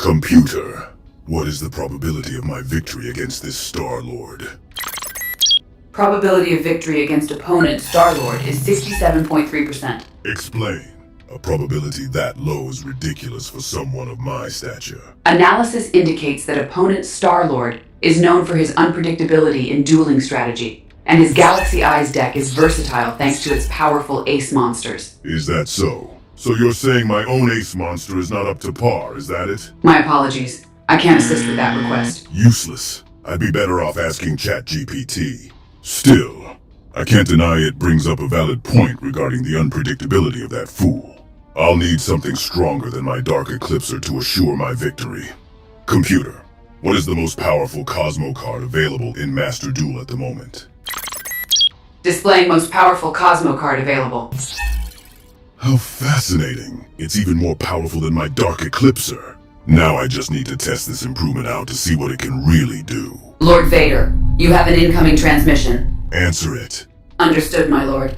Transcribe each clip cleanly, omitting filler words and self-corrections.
Computer, what is the probability of my victory against this Star-Lord? Probability of victory against opponent Star-Lord is 67.3%. Explain. A probability that low is ridiculous for someone of my stature. Analysis indicates that opponent Star-Lord is known for his unpredictability in dueling strategy, and his Galaxy Eyes deck is versatile thanks to its powerful ace monsters. Is that so? So you're saying my own ace monster is not up to par, is that it? My apologies. I can't assist with that request. Useless. I'd be better off asking ChatGPT. Still, I can't deny it brings up a valid point regarding the unpredictability of that fool. I'll need something stronger than my Dark Eclipser to assure my victory. Computer, what is the most powerful Cosmo card available in Master Duel at the moment? Displaying most powerful Cosmo card available. How fascinating. It's even more powerful than my Dark Eclipser. Now I just need to test this improvement out to see what it can really do. Lord Vader, you have an incoming transmission. Answer it. Understood, my lord.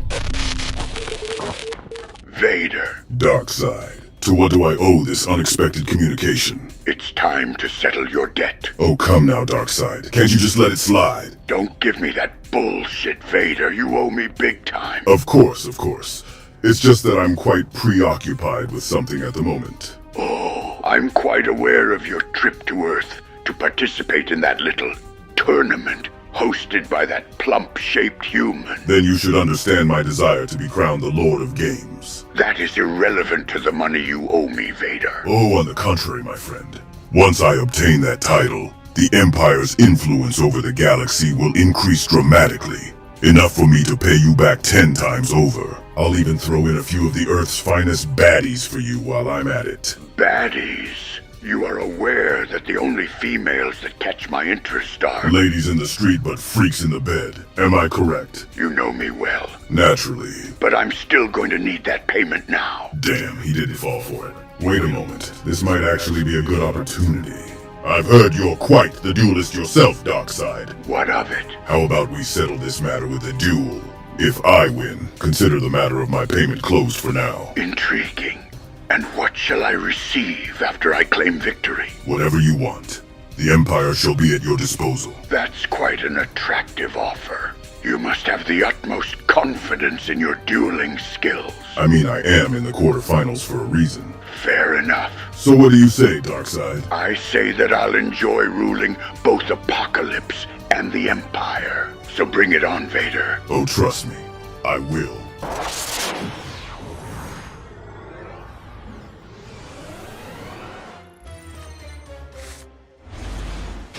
Vader, DarkSeid, to what do I owe this unexpected communication? it's time to settle your debt. Oh, come now, DarkSeid. Can't you just let it slide? Don't give me that bullshit, Vader. You owe me big time. Of course, of course. It's just that I'm quite preoccupied with something at the moment. Oh, I'm quite aware of your trip to Earth to participate in that little tournament hosted by that plump-shaped human. Then you should understand my desire to be crowned the Lord of Games. That is irrelevant to the money you owe me, Vader. Oh, on the contrary, my friend. Once I obtain that title, the Empire's influence over the galaxy will increase dramatically. Enough for me to pay you back 10 times over. I'll even throw in a few of the Earth's finest baddies for you while I'm at it. Baddies. You are aware that the only females that catch my interest are... Ladies in the street but freaks in the bed. Am I correct? You know me well. Naturally. But I'm still going to need that payment now. Damn, he didn't fall for it. Wait a moment. This might actually be a good opportunity. I've heard you're quite the duelist yourself, DarkSeid. What of it? How about we settle this matter with a duel? If I win, consider the matter of my payment closed for now. Intriguing. And what shall I receive after I claim victory? Whatever you want. The Empire shall be at your disposal. That's quite an attractive offer. You must have the utmost confidence in your dueling skills. I mean, I am in the quarterfinals for a reason. Fair enough. So what do you say, DarkSeid? I say that I'll enjoy ruling both Apocalypse and the Empire. So bring it on, Vader. Oh, trust me, I will.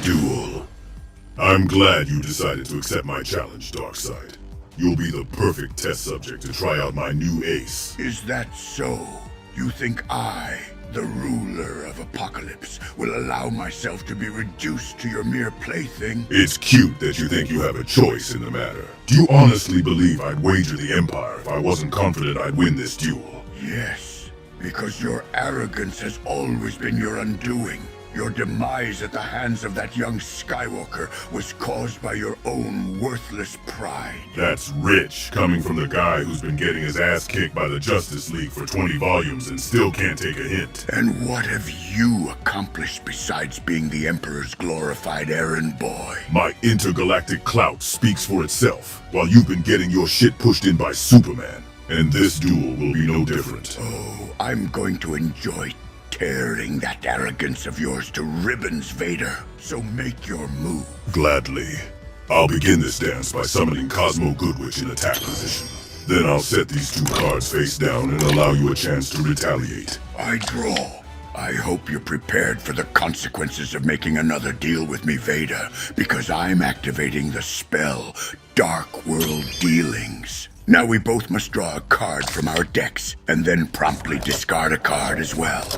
Duel. I'm glad you decided to accept my challenge, DarkSeid. You'll be the perfect test subject to try out my new ace. Is that so? You think I, the ruler of Apocalypse, will allow myself to be reduced to your mere plaything? It's cute that you think you have a choice in the matter. Do you honestly believe I'd wager the Empire if I wasn't confident I'd win this duel? Yes, because your arrogance has always been your undoing. Your demise at the hands of that young Skywalker was caused by your own worthless pride. That's rich, coming from the guy who's been getting his ass kicked by the Justice League for 20 volumes and still can't take a hint. And what have you accomplished besides being the Emperor's glorified errand boy? My intergalactic clout speaks for itself, while you've been getting your shit pushed in by Superman. And this duel will be no different. Oh, I'm going to enjoy tearing that arrogance of yours to ribbons, Vader. So make your move. Gladly. I'll begin this dance by summoning Cosmo Goodwitch in attack position. Then I'll set these two cards face down and allow you a chance to retaliate. I draw. I hope you're prepared for the consequences of making another deal with me, Vader, because I'm activating the spell Dark World Dealings. Now we both must draw a card from our decks, and then promptly discard a card as well.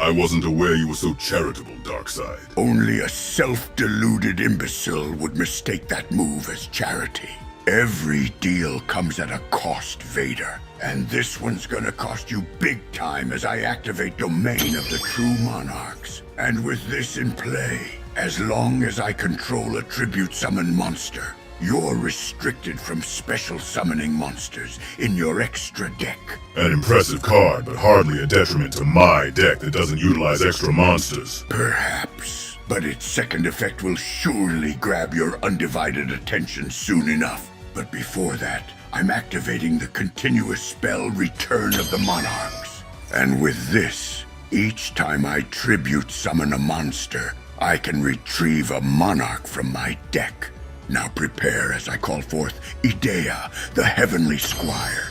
I wasn't aware you were so charitable, DarkSeid. Only a self-deluded imbecile would mistake that move as charity. Every deal comes at a cost, Vader. And this one's gonna cost you big time as I activate Domain of the True Monarchs. And with this in play, as long as I control a tribute summon monster, You're restricted from special summoning monsters in your extra deck. An impressive card, but hardly a detriment to my deck that doesn't utilize extra monsters. Perhaps, but its second effect will surely grab your undivided attention soon enough. But before that, I'm activating the continuous spell Return of the Monarchs. And with this, each time I tribute summon a monster, I can retrieve a monarch from my deck. Now prepare as I call forth Idea, the Heavenly Squire.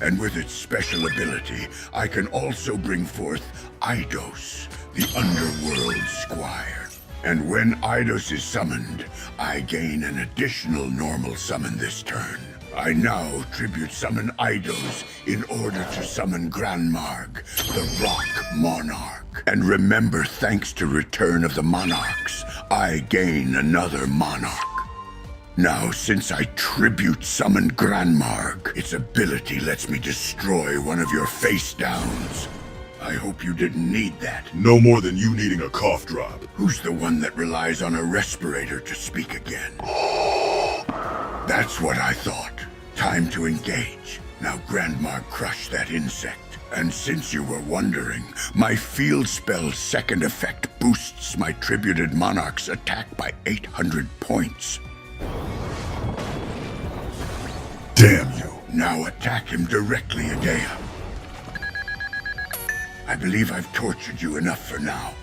And with its special ability, I can also bring forth Eidos, the Underworld Squire. And when Eidos is summoned, I gain an additional normal summon this turn. I now tribute summon Eidos in order to summon Granmarg, the Rock Monarch. And remember, thanks to Return of the Monarchs, I gain another monarch. Now, since I tribute summon Granmarg, its ability lets me destroy one of your face downs. I hope you didn't need that. No more than you needing a cough drop. Who's the one that relies on a respirator to speak again? That's what I thought. Time to engage. Now Grandma crush that insect. And since you were wondering, my field spell's second effect boosts my tributed monarch's attack by 800 points. Damn you. Now attack him directly, Idea. I believe I've tortured you enough for now.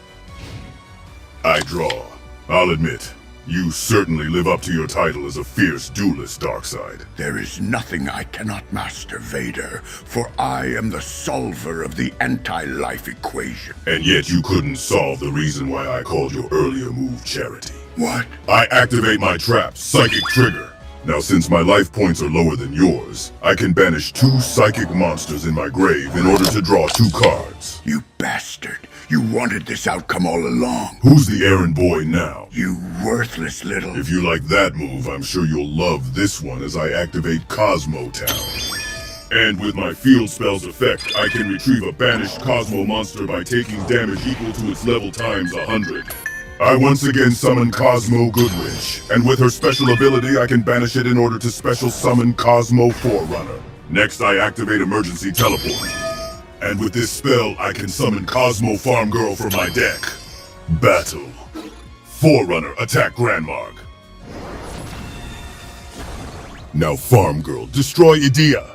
I draw. I'll admit, you certainly live up to your title as a fierce duelist, DarkSeid. There is nothing I cannot master, Vader, for I am the solver of the anti-life equation. And yet you couldn't solve the reason why I called your earlier move charity. What? I activate my trap, Psychic Trigger. Now since my life points are lower than yours, I can banish 2 psychic monsters in my grave in order to draw 2 cards. You bastard. You wanted this outcome all along. Who's the errand boy now? You worthless little... If you like that move, I'm sure you'll love this one as I activate Cosmo Town. And with my field spell's effect, I can retrieve a banished Cosmo monster by taking damage equal to its level times 100. I once again summon Cosmo Goodrich, and with her special ability I can banish it in order to special summon Cosmo Forerunner. Next I activate Emergency Teleport. And with this spell I can summon Cosmo Farm Girl from my deck. Battle. Forerunner attack Granmarg. Now Farm Girl, destroy Idea.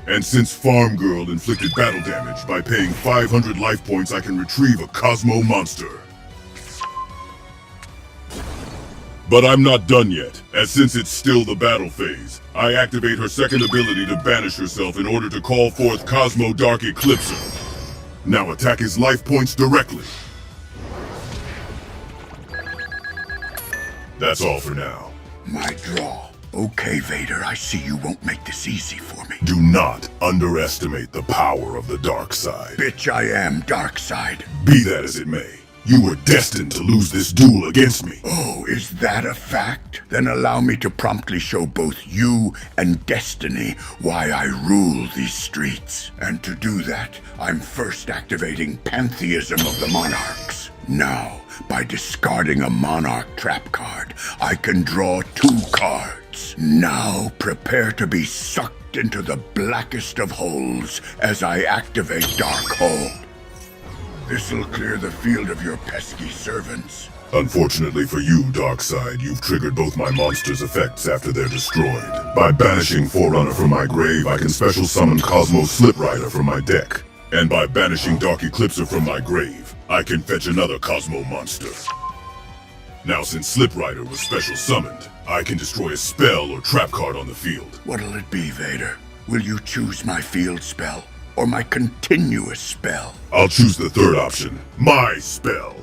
And since Farm Girl inflicted battle damage, by paying 500 life points I can retrieve a Cosmo monster. But I'm not done yet, as since it's still the battle phase, I activate her second ability to banish herself in order to call forth Cosmo Dark Eclipser. Now attack his life points directly. That's all for now. My draw. Okay, Vader, I see you won't make this easy for me. Do not underestimate the power of the dark side. Bitch, I am DarkSeid. Be that as it may, you were destined to lose this duel against me. Oh, is that a fact? Then allow me to promptly show both you and Destiny why I rule these streets. And to do that, I'm first activating Pantheism of the Monarchs. Now, by discarding a Monarch trap card, I can draw 2 cards. Now, prepare to be sucked into the blackest of holes as I activate Dark Hole. This'll clear the field of your pesky servants. Unfortunately for you, DarkSeid, you've triggered both my monsters' effects after they're destroyed. By banishing Forerunner from my grave, I can special summon Cosmo Sliprider from my deck. And by banishing Dark Eclipser from my grave, I can fetch another Cosmo monster. Now since Sliprider was special summoned, I can destroy a spell or trap card on the field. What'll it be, Vader? Will you choose my field spell or my continuous spell? I'll choose the third option, my spell.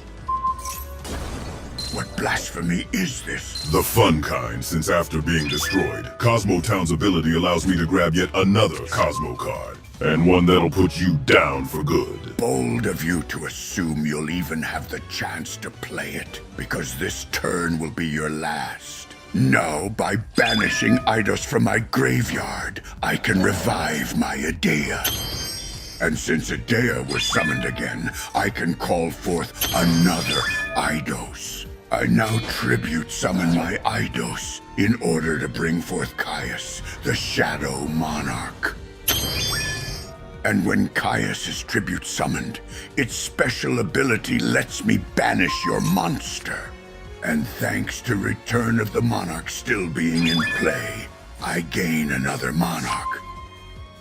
What blasphemy is this? The fun kind, since after being destroyed, Cosmo Town's ability allows me to grab yet another Cosmo card. And one that'll put you down for good. Bold of you to assume you'll even have the chance to play it, because this turn will be your last. Now, by banishing Eidos from my graveyard, I can revive my Idea. And since Idea was summoned again, I can call forth another Eidos. I now tribute summon my Eidos in order to bring forth Caius, the Shadow Monarch. And when Caius is tribute summoned, its special ability lets me banish your monster. And thanks to Return of the Monarch still being in play, I gain another Monarch.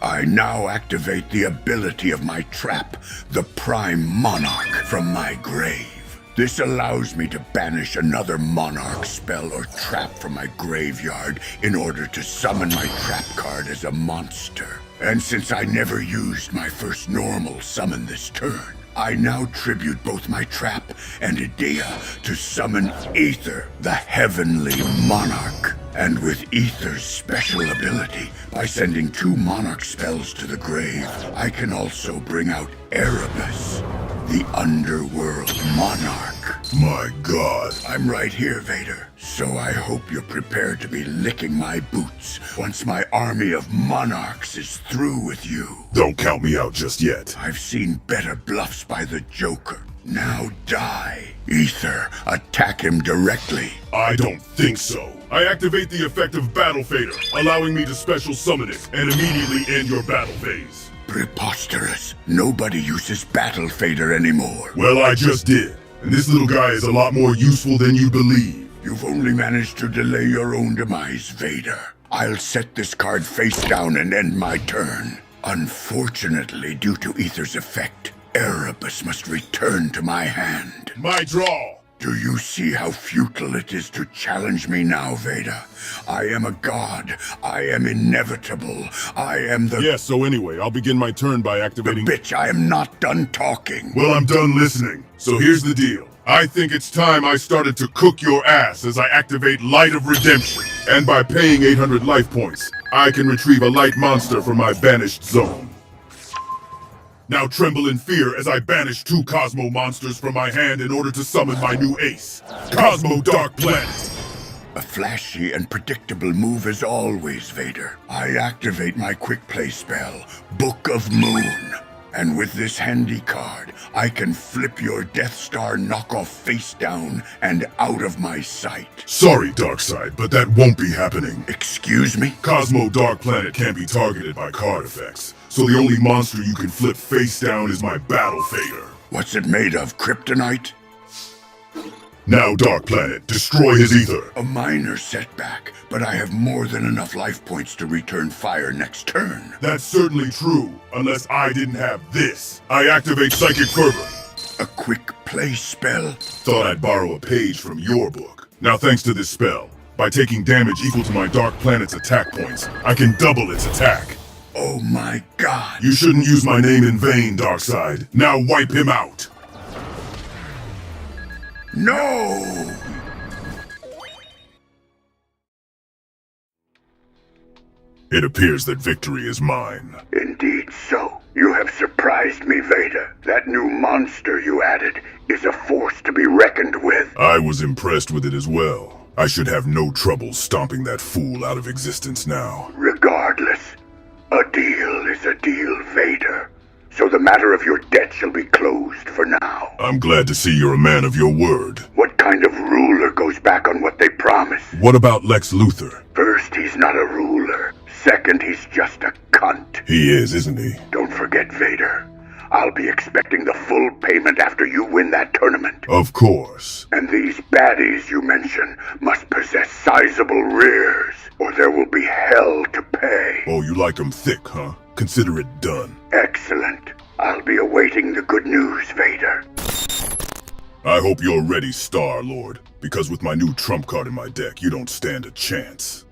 I now activate the ability of my trap, the Prime Monarch, from my grave. This allows me to banish another Monarch spell or trap from my graveyard in order to summon my trap card as a monster. And since I never used my first normal summon this turn, I now tribute both my trap and Idea to summon Aether, the Heavenly Monarch. And with Aether's special ability, by sending 2 Monarch spells to the grave, I can also bring out Erebus, the Underworld Monarch. My God. I'm right here, Vader. So I hope you're prepared to be licking my boots once my army of monarchs is through with you. Don't count me out just yet. I've seen better bluffs by the Joker. Now die. Aether, attack him directly. I don't think so. I activate the effect of Battle Fader, allowing me to special summon it and immediately end your battle phase. Preposterous. Nobody uses Battle Fader anymore. Well, I just did. And this little guy is a lot more useful than you believe. You've only managed to delay your own demise, Vader. I'll set this card face down and end my turn. Unfortunately, due to Aether's effect, Erebus must return to my hand. My draw! Do you see how futile it is to challenge me now, Vader? I am a god. I am inevitable. I am the— Yes, so anyway, I'll begin my turn by activating— Bitch, I am not done talking. Well, I'm done listening. So here's the deal. I think it's time I started to cook your ass as I activate Light of Redemption. And by paying 800 life points, I can retrieve a light monster from my banished zone. Now tremble in fear as I banish 2 Cosmo monsters from my hand in order to summon my new ace, Cosmo Dark Planet. A flashy and predictable move as always, Vader. I activate my quick play spell, Book of Moon. And with this handy card, I can flip your Death Star knockoff face down and out of my sight. Sorry, DarkSeid, but that won't be happening. Excuse me? Cosmo Dark Planet can't be targeted by card effects, so the only monster you can flip face down is my Battle Fader. What's it made of, kryptonite? Now, Dark Planet, destroy his ether. A minor setback, but I have more than enough life points to return fire next turn. That's certainly true, unless I didn't have this. I activate Psychic Fervor. A quick play spell? Thought I'd borrow a page from your book. Now, thanks to this spell, by taking damage equal to my Dark Planet's attack points, I can double its attack. Oh my God. You shouldn't use my name in vain, DarkSeid. Now wipe him out. No! It appears that victory is mine. Indeed so. You have surprised me, Vader. That new monster you added is a force to be reckoned with. I was impressed with it as well. I should have no trouble stomping that fool out of existence now. Regardless, a deal is a deal, Vader. So the matter of your debt shall be closed for now. I'm glad to see you're a man of your word. What kind of ruler goes back on what they promise? What about Lex Luthor? First, he's not a ruler. Second, he's just a cunt. He is, isn't he? Don't forget, Vader. I'll be expecting the full payment after you win that tournament. Of course. And these baddies you mention must possess sizable rears, or there will be hell to pay. Oh, you like 'em thick, huh? Consider it done. Excellent. I'll be awaiting the good news, Vader. I hope you're ready, Star-Lord, because with my new trump card in my deck, you don't stand a chance.